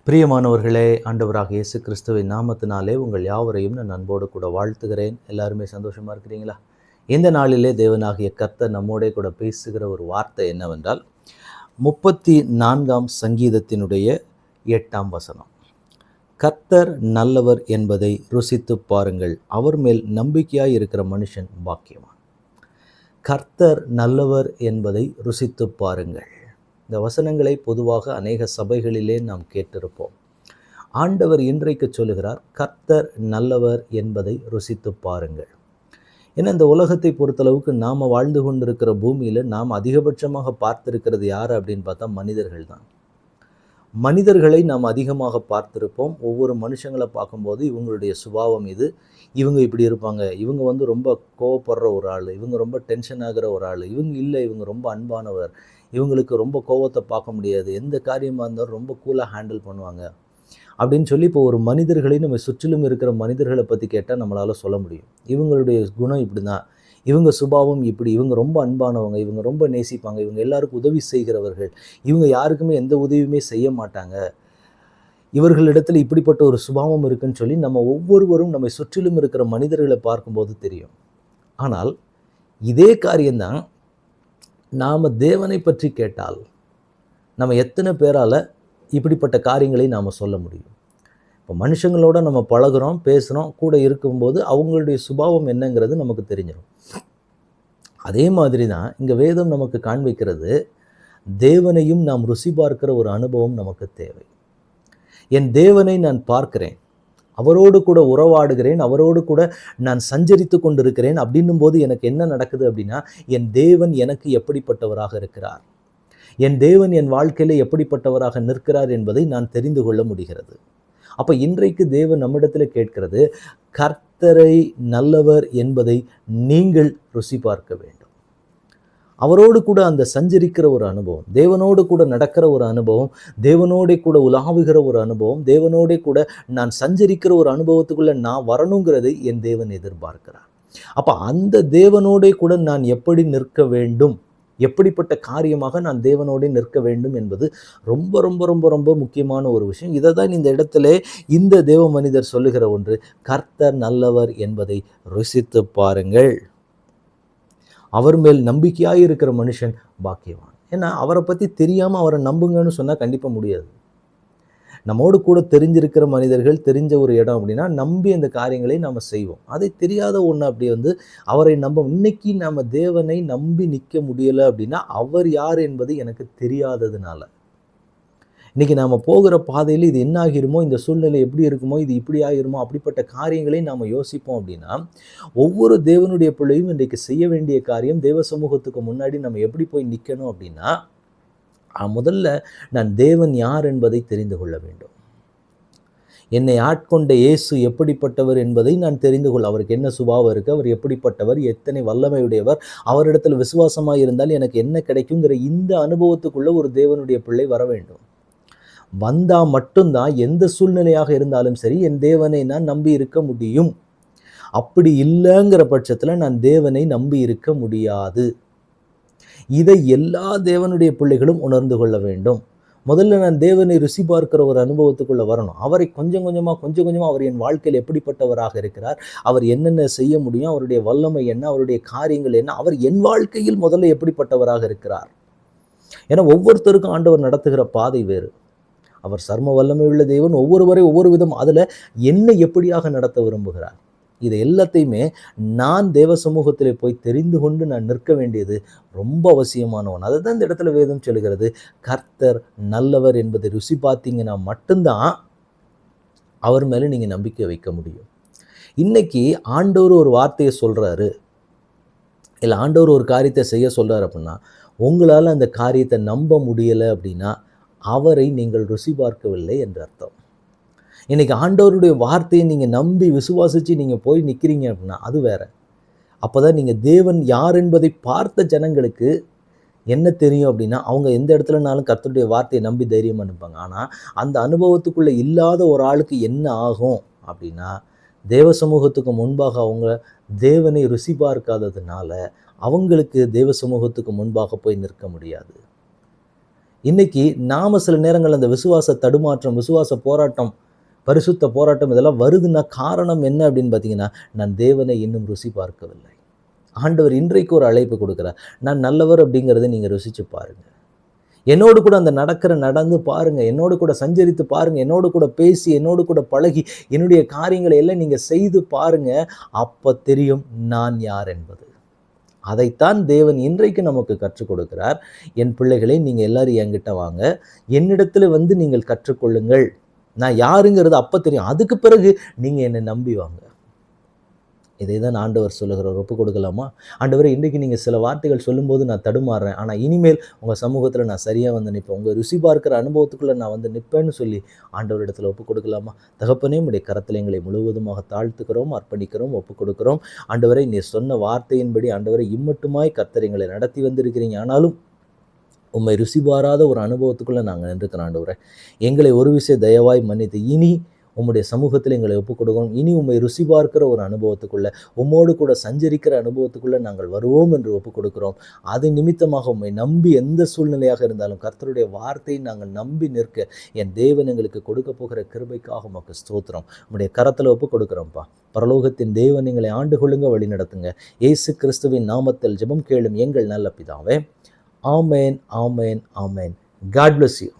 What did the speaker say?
பிரியமானவர்களே, ஆண்டவராக இயேசு கிறிஸ்துவின் நாமத்தினாலே உங்கள் யாவரையும் நான் அன்போடு கூட வாழ்த்துகிறேன். எல்லாருமே சந்தோஷமா இருக்கிறீங்களா? இந்த நாளிலே தேவனாகிய கர்த்தர் நம்மோடே கூட பேசுகிற ஒரு வார்த்தை என்னவென்றால், 34ஆம் சங்கீதத்தினுடைய 8ஆம் வசனம். கர்த்தர் நல்லவர் என்பதை ருசித்துப் பாருங்கள், அவர் மேல் நம்பிக்கையாய் இருக்கிற மனுஷன் பாக்கியவான். கர்த்தர் நல்லவர் என்பதை ருசித்துப் பாருங்கள். இந்த வசனங்களை பொதுவாக அநேக சபைகளிலே நாம் கேட்டிருப்போம். ஆண்டவர் இன்றைக்கு சொல்லுகிறார், கர்த்தர் நல்லவர் என்பதை ருசித்துப் பாருங்கள். ஏன்னா இந்த உலகத்தை பொறுத்தளவுக்கு நாம் வாழ்ந்து கொண்டிருக்கிற பூமியில் நாம் அதிகபட்சமாக பார்த்திருக்கிறது யார் அப்படின்னு பார்த்தா மனிதர்கள் தான். மனிதர்களை நாம் அதிகமாக பார்த்திருப்போம். ஒவ்வொரு மனுஷங்களை பார்க்கும்போது இவங்களுடைய சுபாவம் இது, இவங்க இப்படி இருப்பாங்க, இவங்க ரொம்ப கோவப்படுற ஒரு ஆள், இவங்க ரொம்ப டென்ஷன் ஆகிற ஒரு ஆள், இவங்க இல்லை, இவங்க ரொம்ப அன்பானவர், இவங்களுக்கு ரொம்ப கோவத்தை பார்க்க முடியாது, எந்த காரியமாக இருந்தாலும் ரொம்ப கூலாக ஹேண்டில் பண்ணுவாங்க அப்படின்னு சொல்லி இப்போ ஒரு மனிதர்களை நம்ம சுற்றிலும் இருக்கிற மனிதர்களை பற்றி கேட்டால் நம்மளால் சொல்ல முடியும். இவங்களுடைய குணம் இப்படி தான், இவங்க சுபாவம் இப்படி, இவங்க ரொம்ப அன்பானவங்க, இவங்க ரொம்ப நேசிப்பாங்க, இவங்க எல்லாருக்கும் உதவி செய்கிறவர்கள், இவங்க யாருக்குமே எந்த உதவியுமே செய்ய மாட்டாங்க, இவர்களிடத்தில் இப்படிப்பட்ட ஒரு சுபாவம் இருக்குன்னு சொல்லி நம்ம ஒவ்வொருவரும் நம்மை சுற்றிலும் இருக்கிற மனிதர்களை பார்க்கும்போது தெரியும். ஆனால் இதே காரியம்தான் நாம் தேவனை பற்றி கேட்டால் நம்ம எத்தனை பேரால் இப்படிப்பட்ட காரியங்களை நாம் சொல்ல முடியும்? இப்போ மனுஷங்களோட நம்ம பழகுறோம், பேசுகிறோம், கூட இருக்கும்போது அவங்களுடைய சுபாவம் என்னங்கிறது நமக்கு தெரிஞ்சிடும். அதே மாதிரி தான் இங்கே வேதம் நமக்கு காண்பிக்கிறது, தேவனையும் நாம் ருசி பார்க்கிற ஒரு அனுபவம் நமக்கு தேவை. என் தேவனை நான் பார்க்கிறேன், அவரோடு கூட உறவாடுகிறேன், அவரோடு கூட நான் சஞ்சரித்து கொண்டிருக்கிறேன் அப்படின்னும் போது எனக்கு என்ன நடக்குது அப்படின்னா, என் தேவன் எனக்கு எப்படிப்பட்டவராக இருக்கிறார், என் தேவன் என் வாழ்க்கையில் எப்படிப்பட்டவராக நிற்கிறார் என்பதை நான் தெரிந்து கொள்ள முடிகிறது. அப்போ இன்றைக்கு தேவன் நம்மிடத்தில் கேட்கிறது, கர்த்தரை நல்லவர் என்பதை நீங்கள் ருசி பார்க்க வேண்டும். அவரோடு கூட அந்த சஞ்சரிக்கிற ஒரு அனுபவம், தேவனோடு கூட நடக்கிற ஒரு அனுபவம், தேவனோட கூட உலாவுகிற ஒரு அனுபவம், தேவனோட கூட நான் சஞ்சரிக்கிற ஒரு அனுபவத்துக்குள்ள நான் வரணுங்கிறதை என் தேவன் எதிர்பார்க்கிறார். அப்போ அந்த தேவனோட கூட நான் எப்படி நிற்க வேண்டும், எப்படிப்பட்ட காரியமாக நான் தேவனோடு நிற்க வேண்டும் என்பது ரொம்ப ரொம்ப ரொம்ப ரொம்ப முக்கியமான ஒரு விஷயம். இதை தான் இந்த இடத்துல இந்த தேவ மனிதர் சொல்லுகிற ஒன்று, கர்த்தர் நல்லவர் என்பதை ருசித்து பாருங்கள், அவர் மேல் நம்பிக்கையாக இருக்கிற மனுஷன் பாக்கியவான். ஏன்னா அவரை பற்றி தெரியாமல் அவரை நம்புங்கன்னு சொன்னால் கண்டிப்பாக முடியாது. நம்மோடு கூட தெரிஞ்சிருக்கிற மனிதர்கள், தெரிஞ்ச ஒரு இடம் அப்படின்னா நம்பி அந்த காரியங்களை நாம் செய்வோம். அதை தெரியாத ஒன்று அப்படி அவரை நம்ப, இன்னைக்கு நாம் தேவனை நம்பி நிற்க முடியலை அப்படின்னா அவர் யார் என்பது எனக்கு தெரியாததுனால. இன்றைக்கி நாம் போகிற பாதையில் இது என்ன ஆகிருமோ, இந்த சூழ்நிலை எப்படி இருக்குமோ, இது இப்படி ஆகிருமோ, அப்படிப்பட்ட காரியங்களை நாம் யோசிப்போம் அப்படின்னா, ஒவ்வொரு தேவனுடைய பிள்ளையும் இன்றைக்கு செய்ய வேண்டிய காரியம், தேவ சமூகத்துக்கு முன்னாடி நம்ம எப்படி போய் நிற்கணும் அப்படின்னா, முதல்ல நான் தேவன் யார் என்பதை தெரிந்து கொள்ள வேண்டும். என்னை ஆட்கொண்ட இயேசு எப்படிப்பட்டவர் என்பதை நான் தெரிந்து கொள்ள, அவருக்கு என்ன சுபாவம் இருக்குது, அவர் எப்படிப்பட்டவர், எத்தனை வல்லமையுடையவர், அவரிடத்தில் விசுவாசமாக இருந்தால் எனக்கு என்ன கிடைக்குங்கிற இந்த அனுபவத்துக்குள்ள ஒரு தேவனுடைய பிள்ளை வர வேண்டும். வந்தால் மட்டும்தான் எந்த சூழ்நிலையாக இருந்தாலும் சரி என் தேவனை நான் நம்பி இருக்க முடியும். அப்படி இல்லைங்கிற பட்சத்தில் நான் தேவனை நம்பி இருக்க முடியாது. இதை எல்லா தேவனுடைய பிள்ளைகளும் உணர்ந்து கொள்ள வேண்டும். முதல்ல நான் தேவனை ருசி பார்க்கிற ஒரு அனுபவத்துக்குள்ள வரணும். அவரை கொஞ்சம் கொஞ்சமாக அவர் என் வாழ்க்கையில் எப்படிப்பட்டவராக இருக்கிறார், அவர் என்னென்ன செய்ய முடியும், அவருடைய வல்லமை என்ன, அவருடைய காரியங்கள் என்ன, அவர் என் வாழ்க்கையில் முதல்ல எப்படிப்பட்டவராக இருக்கிறார். ஏன்னா ஒவ்வொருத்தருக்கும் ஆண்டவர் நடத்துகிற பாதை வேறு. அவர் சர்ம வல்லமை உள்ள தேவன், ஒவ்வொருவரை ஒவ்வொரு விதம், அதில் என்னை எப்படியாக நடத்த விரும்புகிறார், இதை எல்லாத்தையுமே நான் தேவ சமூகத்தில் போய் தெரிந்து கொண்டு நான் நிற்க வேண்டியது ரொம்ப அவசியமானவன். அதை தான் இந்த இடத்துல வேதம் சொல்கிறது, கர்த்தர் நல்லவர் என்பதை ருசி பார்த்தீங்கன்னா மட்டும்தான் அவர் மேலே நீங்கள் நம்பிக்கை வைக்க முடியும். இன்னைக்கு ஆண்டவர் ஒரு வார்த்தையை சொல்கிறாரு, இல்லை ஆண்டவர் ஒரு காரியத்தை செய்ய சொல்கிறார் அப்படின்னா, உங்களால் அந்த காரியத்தை நம்ப முடியலை அப்படின்னா அவரை நீங்கள் ருசி பார்க்கவில்லை என்று அர்த்தம். இன்னைக்கு ஆண்டவருடைய வார்த்தையை நீங்கள் நம்பி விசுவாசித்து நீங்கள் போய் நிற்கிறீங்க அப்படின்னா அது வேற. அப்போ தான் நீங்கள் தேவன் யார் என்பதை பார்த்த ஜனங்களுக்கு என்ன தெரியும் அப்படின்னா, அவங்க எந்த இடத்துலனாலும் கர்த்தருடைய வார்த்தையை நம்பி தைரியமாக நிற்பாங்க. ஆனால் அந்த அனுபவத்துக்குள்ளே இல்லாத ஒரு ஆளுக்கு என்ன ஆகும் அப்படின்னா, தேவ சமூகத்துக்கு முன்பாக அவங்க தேவனை ருசி பார்க்காததுனால அவங்களுக்கு தேவ சமூகத்துக்கு முன்பாக போய் நிற்க முடியாது. இன்னைக்கு நாம சில நேரங்கள் அந்த விசுவாச தடுமாற்றம், விசுவாச போராட்டம், பரிசுத்த போராட்டம் இதெல்லாம் வருதுன்னா காரணம் என்ன அப்படின்னு பார்த்தீங்கன்னா, நான் தேவனை இன்னும் ருசி பார்க்கவில்லை. ஆண்டவர் இன்றைக்கு ஒரு அழைப்பு கொடுக்கிறார். நான் நல்லவர் அப்படிங்கிறத நீங்க ருசிச்சு பாருங்க. என்னோடு கூட அந்த நடந்து பாருங்க. என்னோடு கூட சஞ்சரித்து பாருங்க. என்னோடு கூட பேசி, என்னோடு கூட பழகி, என்னுடைய காரியங்களை எல்லாம் நீங்க செய்து பாருங்க. அப்ப தெரியும் நான் யார் என்பது. அதைத்தான் தேவன் இன்றைக்கு நமக்கு கற்றுக் கொடுக்கிறார். என் பிள்ளைகளே, நீங்க எல்லாரும் என்கிட்ட வாங்க. என்னிடத்துல வந்து நீங்கள் கற்றுக்கொள்ளுங்கள். நான் யாருங்கிறது அப்ப தெரியும். அதுக்கு பிறகு நீங்க என்னை நம்பி வாங்க. இதை தான் ஆண்டவர் சொல்லுகிறார். ஒப்புக் கொடுக்கலாமா? ஆண்டவரே, இன்றைக்கு நீங்க சில வார்த்தைகள் சொல்லும்போது நான் தடுமாறுறேன். ஆனா இனிமேல் உங்க சமூகத்துல நான் சரியா வந்து நிற்பேன். உங்க ருசி பார்க்கிற அனுபவத்துக்குள்ள நான் வந்து நிற்பேன்னு சொல்லி ஆண்டவரிடத்துல ஒப்புக் கொடுக்கலாமா? தகப்பனே, உம்முடைய கரத்தில் எங்களை முழுவதுமாக தாழ்த்துக்கிறோம், அர்ப்பணிக்கிறோம், ஒப்புக் கொடுக்கிறோம். ஆண்டவரே, நீர் சொன்ன வார்த்தையின்படி ஆண்டவரே இம்மட்டுமாய் கர்த்தர் எங்களை நடத்தி வந்திருக்கிறீங்க. ஆனாலும் உம்மை ருசி பாராத ஒரு அனுபவத்துக்குள்ள நாங்கள் நின்றுக்கிறோம் ஆண்டவரே. எங்களை ஒரு விஷயம் தயவாய் மன்னித்து இனி உம்முடைய சமூகத்தில் எங்களை ஒப்புக் கொடுக்கிறோம். இனி உம்மை ருசி பார்க்கிற ஒரு அனுபவத்துக்குள்ள, உம்மோடு கூட சஞ்சரிக்கிற அனுபவத்துக்குள்ள நாங்கள் வருவோம் என்று ஒப்புக் கொடுக்கிறோம். அது நிமித்தமாக உம்மை நம்பி எந்த சூழ்நிலையாக இருந்தாலும் கர்த்தருடைய வார்த்தையை நாங்கள் நம்பி நிற்க என் தேவன் எங்களுக்கு கொடுக்க போகிற கிருபைக்காக உமக்கு ஸ்தோத்திரம். உம்முடைய கரத்தில் ஒப்புக் கொடுக்கிறோம்ப்பா. பரலோகத்தின் தேவன் எங்களை ஆண்டு கொள்ளுங்க, வழி நடத்துங்க. இயேசு கிறிஸ்துவின் நாமத்தில் ஜெபம் கேளும் எங்கள் நல்ல பிதாவே. ஆமென், ஆமென், ஆமென். God bless you.